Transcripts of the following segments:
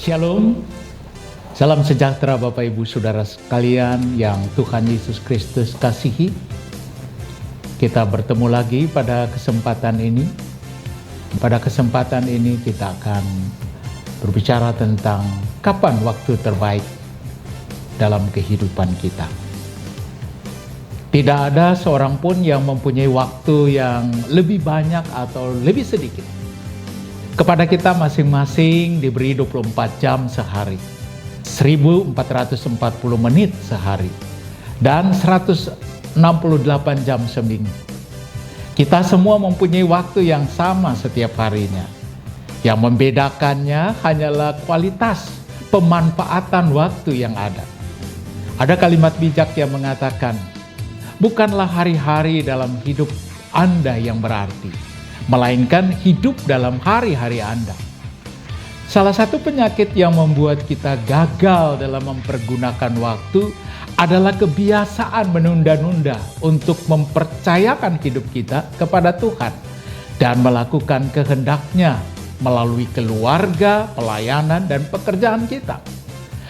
Shalom, salam sejahtera Bapak Ibu Saudara sekalian yang Tuhan Yesus Kristus kasihi. Kita bertemu lagi pada kesempatan ini. Pada kesempatan ini kita akan berbicara tentang kapan waktu terbaik dalam kehidupan kita. Tidak ada seorang pun yang mempunyai waktu yang lebih banyak atau lebih sedikit. Kepada kita masing-masing diberi 24 jam sehari, 1440 menit sehari, dan 168 jam seminggu. Kita semua mempunyai waktu yang sama setiap harinya. Yang membedakannya hanyalah kualitas pemanfaatan waktu yang ada. Ada kalimat bijak yang mengatakan, bukanlah hari-hari dalam hidup Anda yang berarti, melainkan hidup dalam hari-hari Anda. Salah satu penyakit yang membuat kita gagal dalam mempergunakan waktu adalah kebiasaan menunda-nunda untuk mempercayakan hidup kita kepada Tuhan dan melakukan kehendaknya melalui keluarga, pelayanan, dan pekerjaan kita.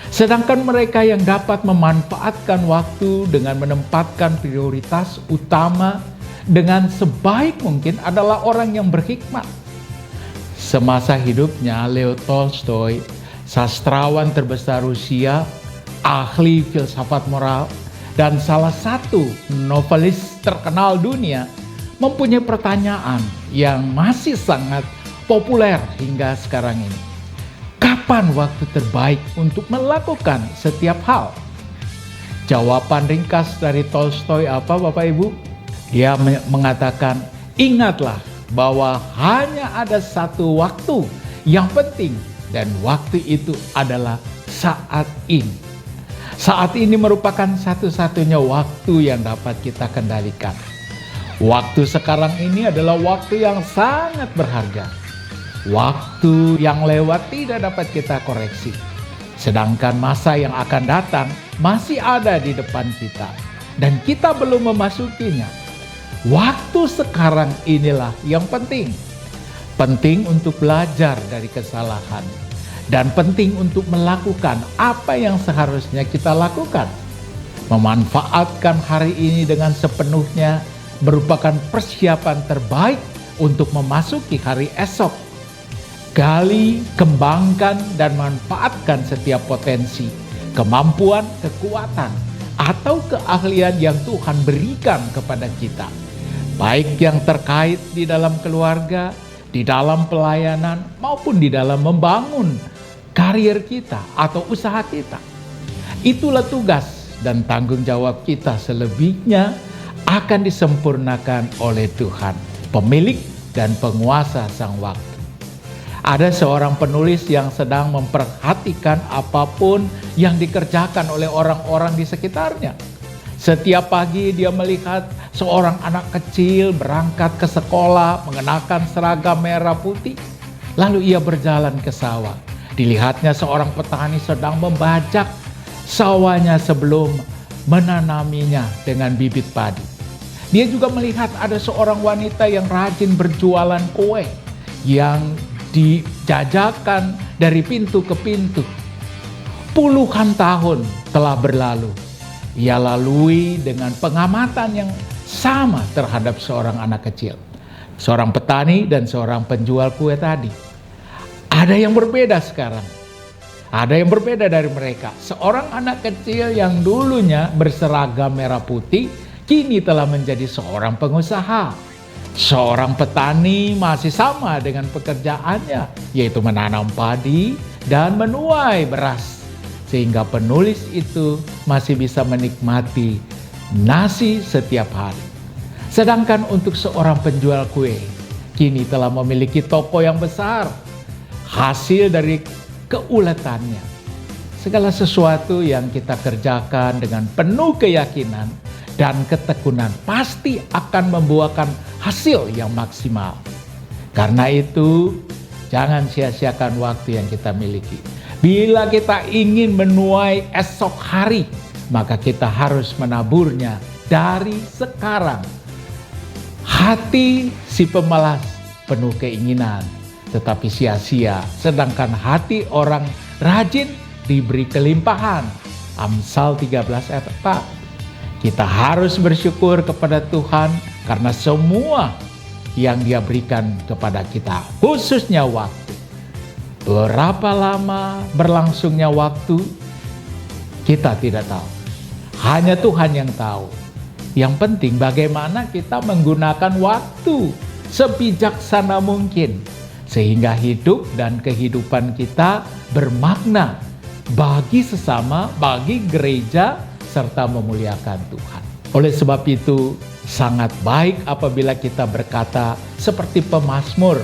Sedangkan mereka yang dapat memanfaatkan waktu dengan menempatkan prioritas utama dengan sebaik mungkin adalah orang yang berhikmat. Semasa hidupnya, Leo Tolstoy, sastrawan terbesar Rusia, ahli filsafat moral, dan salah satu novelis terkenal dunia, mempunyai pertanyaan yang masih sangat populer hingga sekarang ini. Kapan waktu terbaik untuk melakukan setiap hal? Jawaban ringkas dari Tolstoy apa, Bapak Ibu? Dia mengatakan, ingatlah bahwa hanya ada satu waktu yang penting dan waktu itu adalah saat ini. Saat ini merupakan satu-satunya waktu yang dapat kita kendalikan. Waktu sekarang ini adalah waktu yang sangat berharga. Waktu yang lewat tidak dapat kita koreksi. Sedangkan masa yang akan datang masih ada di depan kita. Dan kita belum memasukinya. Waktu sekarang inilah yang penting. Penting untuk belajar dari kesalahan. Dan penting untuk melakukan apa yang seharusnya kita lakukan. Memanfaatkan hari ini dengan sepenuhnya merupakan persiapan terbaik untuk memasuki hari esok. Gali, kembangkan, dan manfaatkan setiap potensi, kemampuan, kekuatan, atau keahlian yang Tuhan berikan kepada kita. Baik yang terkait di dalam keluarga, di dalam pelayanan, maupun di dalam membangun karir kita atau usaha kita. Itulah tugas dan tanggung jawab kita, selebihnya akan disempurnakan oleh Tuhan, pemilik dan penguasa sang waktu. Ada seorang penulis yang sedang memperhatikan apapun yang dikerjakan oleh orang-orang di sekitarnya. Setiap pagi dia melihat seorang anak kecil berangkat ke sekolah mengenakan seragam merah putih. Lalu ia berjalan ke sawah. Dilihatnya seorang petani sedang membajak sawahnya sebelum menanaminya dengan bibit padi. Dia juga melihat ada seorang wanita yang rajin berjualan kue yang dijajakan dari pintu ke pintu. Puluhan tahun telah berlalu. Ia lalui dengan pengamatan yang sama terhadap seorang anak kecil, seorang petani dan seorang penjual kue tadi. Ada yang berbeda sekarang. Ada yang berbeda dari mereka. Seorang anak kecil yang dulunya berseragam merah putih, kini telah menjadi seorang pengusaha. Seorang petani masih sama dengan pekerjaannya, yaitu menanam padi dan menuai beras. Sehingga penulis itu masih bisa menikmati nasi setiap hari. Sedangkan untuk seorang penjual kue, kini telah memiliki toko yang besar. Hasil dari keuletannya. Segala sesuatu yang kita kerjakan dengan penuh keyakinan dan ketekunan pasti akan membuahkan hasil yang maksimal. Karena itu, jangan sia-siakan waktu yang kita miliki. Bila kita ingin menuai esok hari, maka kita harus menaburnya dari sekarang. Hati si pemalas penuh keinginan, tetapi sia-sia. Sedangkan hati orang rajin, diberi kelimpahan. Amsal 13 ayat 4. Kita harus bersyukur kepada Tuhan karena semua yang Dia berikan kepada kita, khususnya waktu. Berapa lama berlangsungnya waktu, kita tidak tahu. Hanya Tuhan yang tahu. Yang penting bagaimana kita menggunakan waktu sebijaksana mungkin, sehingga hidup dan kehidupan kita bermakna bagi sesama, bagi gereja, serta memuliakan Tuhan. Oleh sebab itu, sangat baik apabila kita berkata seperti pemazmur,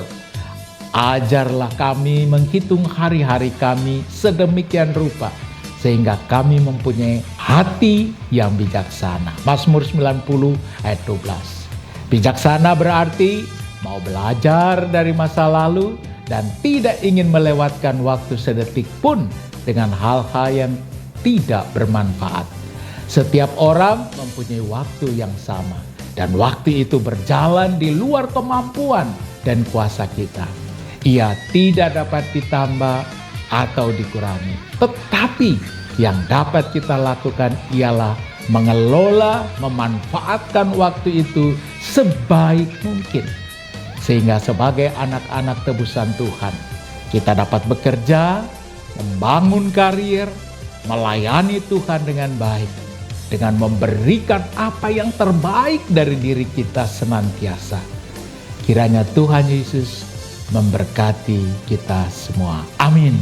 ajarlah kami menghitung hari-hari kami sedemikian rupa, sehingga kami mempunyai hati yang bijaksana. Mazmur 90 ayat 12. Bijaksana berarti mau belajar dari masa lalu dan tidak ingin melewatkan waktu sedetik pun dengan hal-hal yang tidak bermanfaat. Setiap orang mempunyai waktu yang sama, dan waktu itu berjalan di luar kemampuan dan kuasa kita. Ia tidak dapat ditambah atau dikurangi. Tetapi yang dapat kita lakukan ialah mengelola, memanfaatkan waktu itu sebaik mungkin. Sehingga sebagai anak-anak tebusan Tuhan, kita dapat bekerja, membangun karir, melayani Tuhan dengan baik, dengan memberikan apa yang terbaik dari diri kita senantiasa. Kiranya Tuhan Yesus memberkati kita semua. Amin.